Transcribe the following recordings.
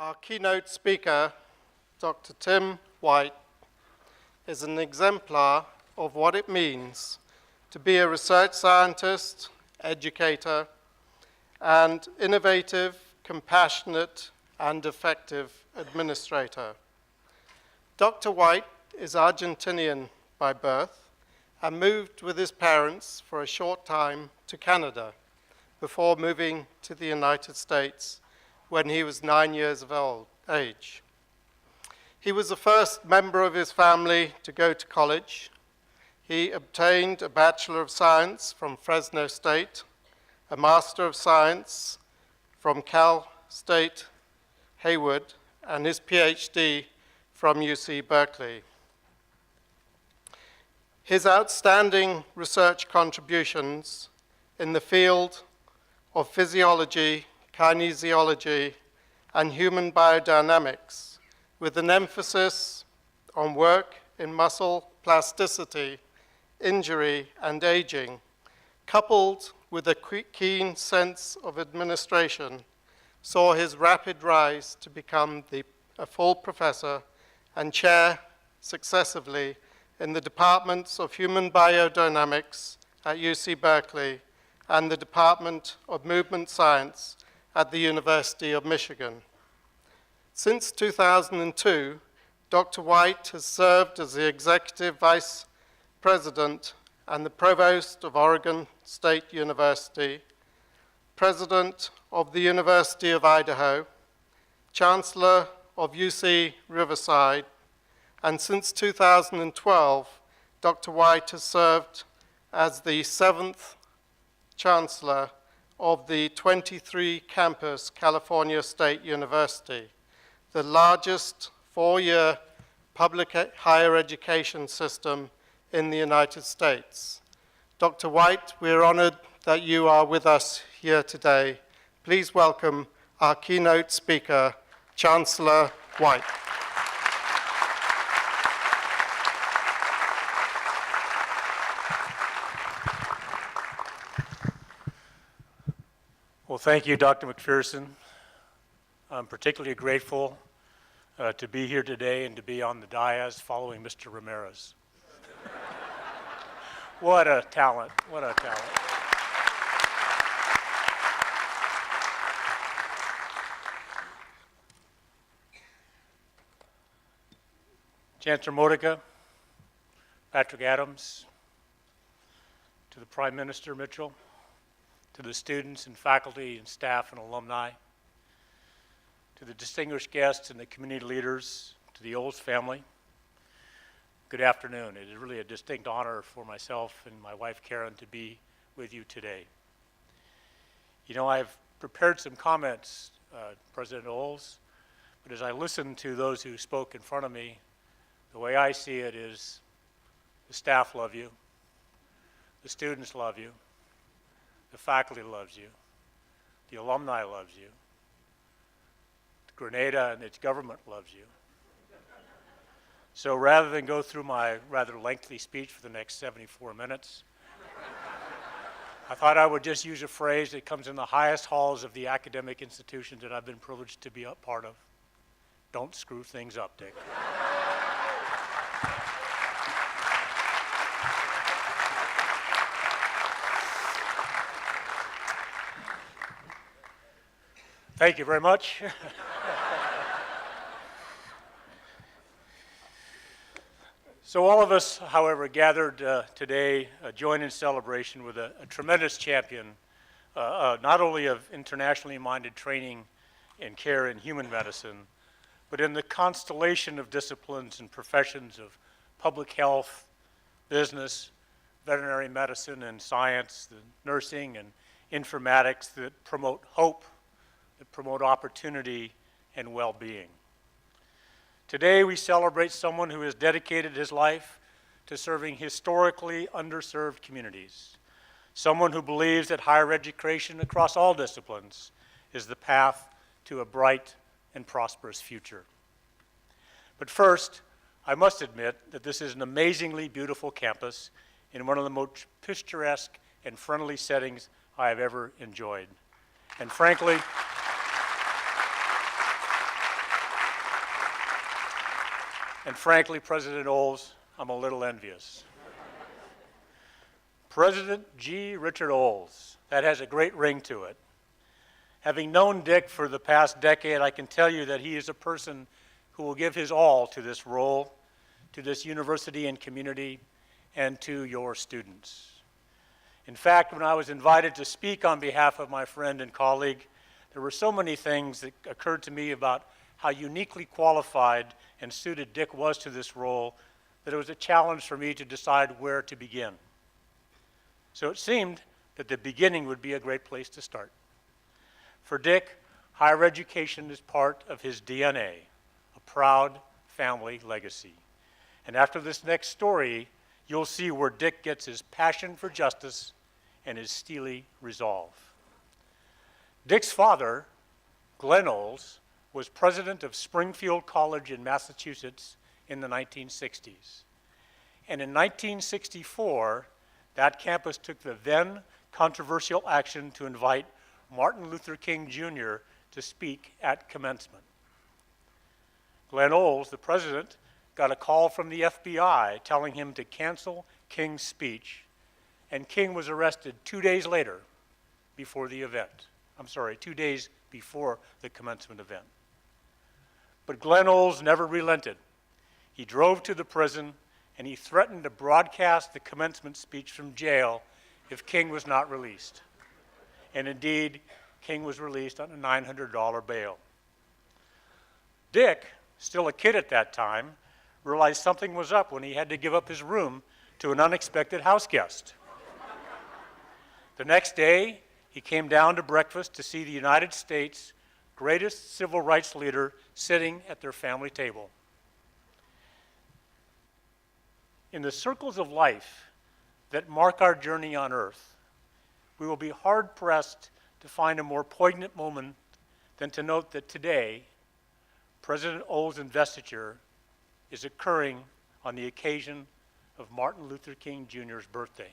Our keynote speaker, Dr. Tim White, is an exemplar of what it means to be a research scientist, educator, and innovative, compassionate, and effective administrator. Dr. White is Argentinian by birth and moved with his parents for a short time to Canada before moving to the United States when he was 9 years of age. He was the first member of his family to go to college. He obtained a Bachelor of Science from Fresno State, a Master of Science from Cal State Hayward, and his PhD from UC Berkeley. His outstanding research contributions in the field of physiology, kinesiology, and human biodynamics, with an emphasis on work in muscle plasticity, injury, and aging, coupled with a keen sense of administration, saw his rapid rise to become a full professor and chair successively in the departments of human biodynamics at UC Berkeley and the Department of Movement Science at the University of Michigan. Since 2002, Dr. White has served as the Executive Vice President and the Provost of Oregon State University, President of the University of Idaho, Chancellor of UC Riverside, and since 2012, Dr. White has served as the 7th Chancellor of the 23-campus California State University, the largest four-year public higher education system in the United States. Dr. White, we're honored that you are with us here today. Please welcome our keynote speaker, Chancellor White. Well, thank you, Dr. McPherson. I'm particularly grateful to be here today and to be on the dais following Mr. Ramirez. What a talent, what a talent. Chancellor Modica, Patrick Adams, to the Prime Minister Mitchell, to the students and faculty and staff and alumni, to the distinguished guests and the community leaders, to the Olds family, good afternoon. It is really a distinct honor for myself and my wife Karen to be with you today. You know, I've prepared some comments, President Olds, but as I listen to those who spoke in front of me, the way I see it is the staff love you, the students love you, the faculty loves you, the alumni loves you, Grenada and its government loves you. So rather than go through my rather lengthy speech for the next 74 minutes, I thought I would just use a phrase that comes in the highest halls of the academic institutions that I've been privileged to be a part of. Don't screw things up, Dick. Thank you very much. So all of us, however, gathered today join in celebration with a tremendous champion, not only of internationally minded training and care in human medicine, but in the constellation of disciplines and professions of public health, business, veterinary medicine, and science, the nursing and informatics that promote hope, that promote opportunity and well-being. Today we celebrate someone who has dedicated his life to serving historically underserved communities, someone who believes that higher education across all disciplines is the path to a bright and prosperous future. But first, I must admit that this is an amazingly beautiful campus in one of the most picturesque and friendly settings I have ever enjoyed. And frankly, And frankly, President Olds, I'm a little envious. President G. Richard Olds, that has a great ring to it. Having known Dick for the past decade, I can tell you that he is a person who will give his all to this role, to this university and community, and to your students. In fact, when I was invited to speak on behalf of my friend and colleague, there were so many things that occurred to me about how uniquely qualified and suited Dick was to this role that it was a challenge for me to decide where to begin. So it seemed that the beginning would be a great place to start. For Dick, higher education is part of his DNA, a proud family legacy. And after this next story, you'll see where Dick gets his passion for justice and his steely resolve. Dick's father, Glenn Olds, was president of Springfield College in Massachusetts in the 1960s. And in 1964, that campus took the then controversial action to invite Martin Luther King Jr. to speak at commencement. Glenn Olds, the president, got a call from the FBI telling him to cancel King's speech, and King was arrested 2 days later before the event. 2 days before the commencement event. But Glenn Olds never relented. He drove to the prison and he threatened to broadcast the commencement speech from jail if King was not released. And indeed, King was released on a $900 bail. Dick, still a kid at that time, realized something was up when he had to give up his room to an unexpected house guest. The next day, he came down to breakfast to see the United States' greatest civil rights leader sitting at their family table. In the circles of life that mark our journey on earth, we will be hard-pressed to find a more poignant moment than to note that today, President Olds' investiture is occurring on the occasion of Martin Luther King Jr.'s birthday.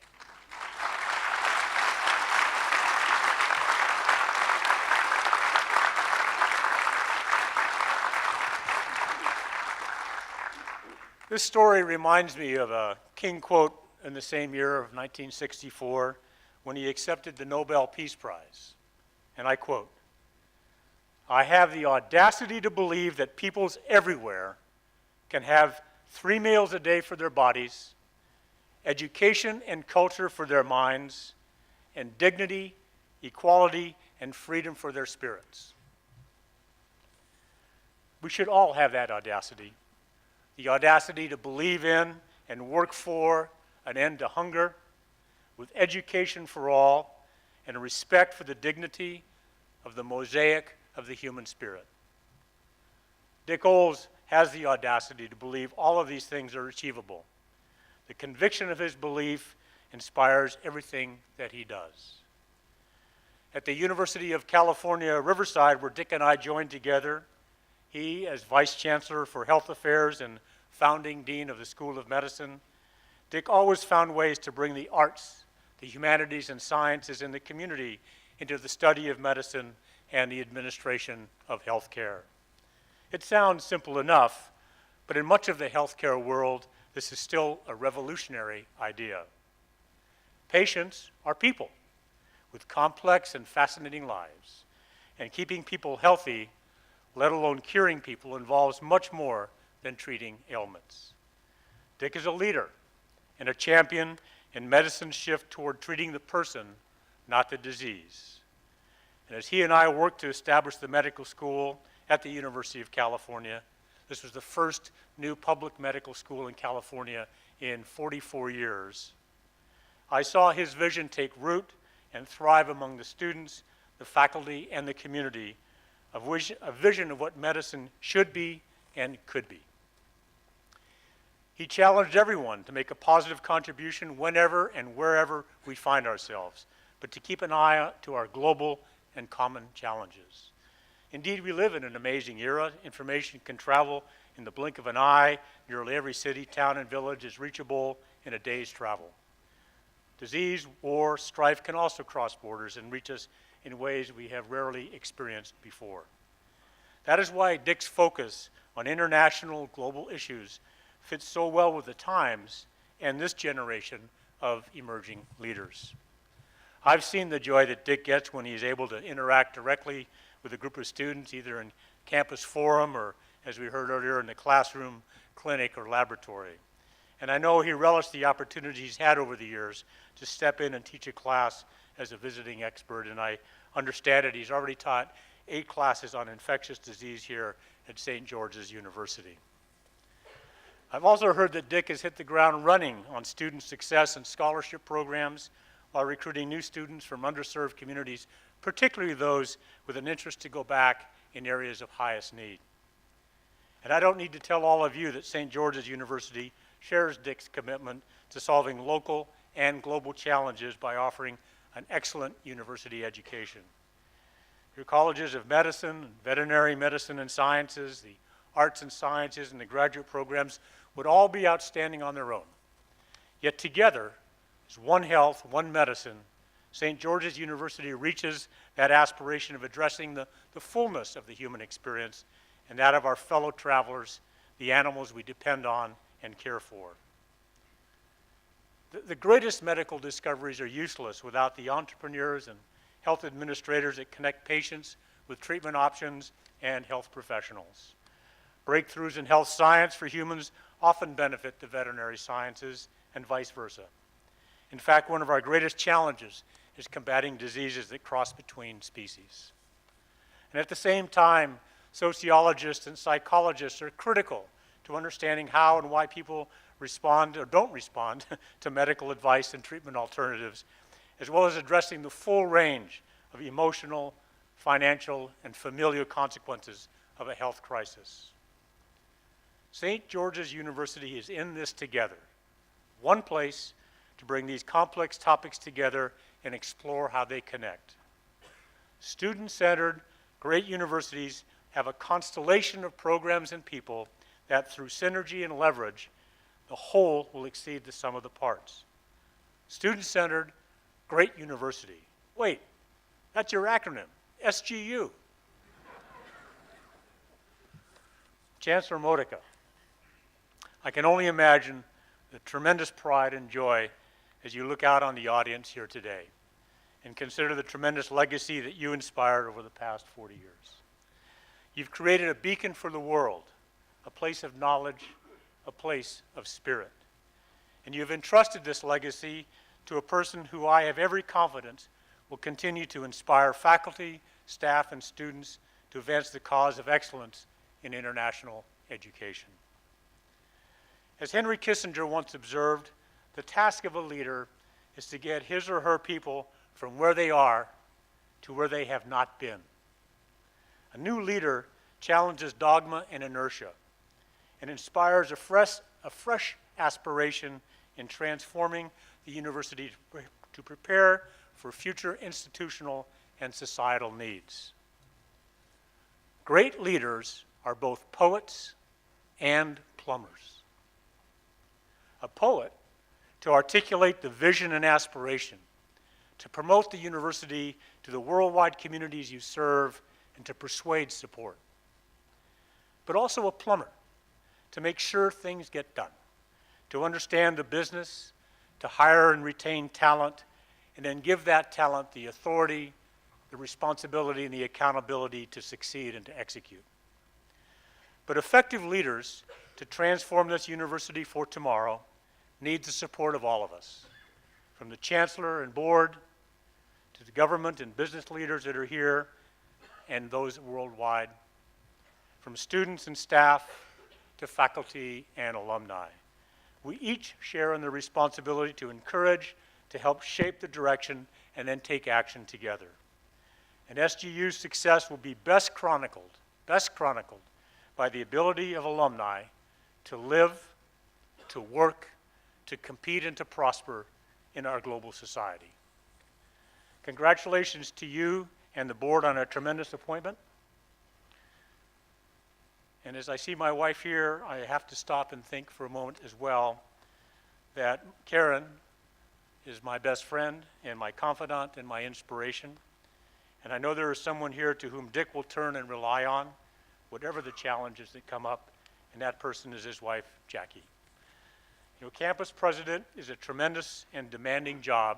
This story reminds me of a King quote in the same year of 1964 when he accepted the Nobel Peace Prize. And I quote, "I have the audacity to believe that peoples everywhere can have 3 meals a day for their bodies, education and culture for their minds, and dignity, equality, and freedom for their spirits." We should all have that audacity. The audacity to believe in and work for an end to hunger, with education for all, and a respect for the dignity of the mosaic of the human spirit. Dick Olds has the audacity to believe all of these things are achievable. The conviction of his belief inspires everything that he does. At the University of California, Riverside, where Dick and I joined together, he, as Vice Chancellor for Health Affairs and founding Dean of the School of Medicine, Dick always found ways to bring the arts, the humanities, and sciences in the community into the study of medicine and the administration of healthcare. It sounds simple enough, but in much of the healthcare world, this is still a revolutionary idea. Patients are people with complex and fascinating lives, and keeping people healthy, let alone curing people, involves much more than treating ailments. Dick is a leader and a champion in medicine's shift toward treating the person, not the disease. And as he and I worked to establish the medical school at the University of California, this was the first new public medical school in California in 44 years, I saw his vision take root and thrive among the students, the faculty, and the community, a vision of what medicine should be and could be. He challenged everyone to make a positive contribution whenever and wherever we find ourselves, but to keep an eye out to our global and common challenges. Indeed, we live in an amazing era. Information can travel in the blink of an eye. Nearly every city, town, and village is reachable in a day's travel. Disease, war, strife can also cross borders and reach us in ways we have rarely experienced before. That is why Dick's focus on international global issues fits so well with the times and this generation of emerging leaders. I've seen the joy that Dick gets when he's able to interact directly with a group of students, either in campus forum or, as we heard earlier, in the classroom, clinic, or laboratory. And I know he relished the opportunities he's had over the years to step in and teach a class as a visiting expert, and I understand that he's already taught 8 classes on infectious disease here at St. George's University. I've also heard that Dick has hit the ground running on student success and scholarship programs while recruiting new students from underserved communities, particularly those with an interest to go back in areas of highest need. And I don't need to tell all of you that St. George's University shares Dick's commitment to solving local and global challenges by offering an excellent university education. Your colleges of medicine, veterinary medicine and sciences, the arts and sciences, and the graduate programs would all be outstanding on their own. Yet together, as one health, one medicine, St. George's University reaches that aspiration of addressing the fullness of the human experience and that of our fellow travelers, the animals we depend on and care for. The greatest medical discoveries are useless without the entrepreneurs and health administrators that connect patients with treatment options and health professionals. Breakthroughs in health science for humans often benefit the veterinary sciences and vice versa. In fact, one of our greatest challenges is combating diseases that cross between species. And at the same time, sociologists and psychologists are critical to understanding how and why people respond or don't respond to medical advice and treatment alternatives, as well as addressing the full range of emotional, financial, and familial consequences of a health crisis. St. George's University is in this together, one place to bring these complex topics together and explore how they connect. Student-centered, great universities have a constellation of programs and people that through synergy and leverage, the whole will exceed the sum of the parts. Student-centered, great university. Wait, that's your acronym, SGU. Chancellor Modica, I can only imagine the tremendous pride and joy as you look out on the audience here today and consider the tremendous legacy that you inspired over the past 40 years. You've created a beacon for the world, a place of knowledge, a place of spirit. And you've entrusted this legacy to a person who I have every confidence will continue to inspire faculty, staff, and students to advance the cause of excellence in international education. As Henry Kissinger once observed, the task of a leader is to get his or her people from where they are to where they have not been. A new leader challenges dogma and inertia and inspires a fresh aspiration in transforming the university to prepare for future institutional and societal needs. Great leaders are both poets and plumbers. A poet to articulate the vision and aspiration, to promote the university to the worldwide communities you serve, and to persuade support. But also a plumber to make sure things get done, to understand the business, to hire and retain talent, and then give that talent the authority, the responsibility, and the accountability to succeed and to execute. But effective leaders to transform this university for tomorrow need the support of all of us, from the Chancellor and board to the government and business leaders that are here and those worldwide, from students and staff to faculty and alumni. We each share in the responsibility to encourage, to help shape the direction, and then take action together. And SGU's success will be best chronicled by the ability of alumni to live, to work, to compete, and to prosper in our global society. Congratulations to you and the board on a tremendous appointment. And as I see my wife here, I have to stop and think for a moment as well that Karen is my best friend and my confidant and my inspiration. And I know there is someone here to whom Dick will turn and rely on whatever the challenges that come up, and that person is his wife, Jackie. You know, campus president is a tremendous and demanding job,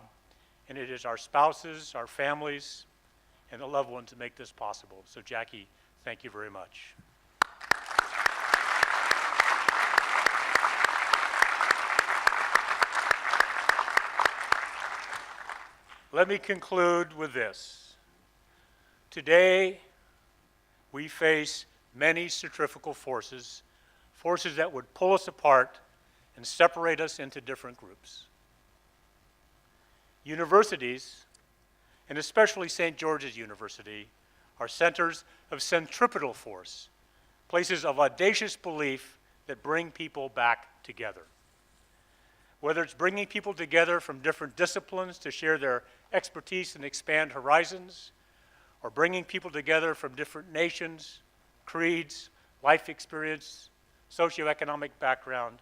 and it is our spouses, our families, and the loved ones that make this possible. So Jackie, thank you very much. Let me conclude with this. Today, we face many centrifugal forces, forces that would pull us apart and separate us into different groups. Universities, and especially St. George's University, are centers of centripetal force, places of audacious belief that bring people back together. Whether it's bringing people together from different disciplines to share their expertise and expand horizons, or bringing people together from different nations, creeds, life experience, socioeconomic background,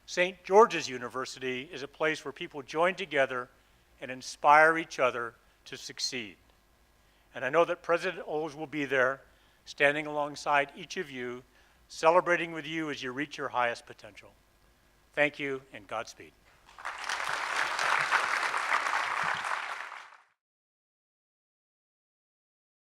St. George's University is a place where people join together and inspire each other to succeed. And I know that President Oles will be there, standing alongside each of you, celebrating with you as you reach your highest potential. Thank you, and Godspeed.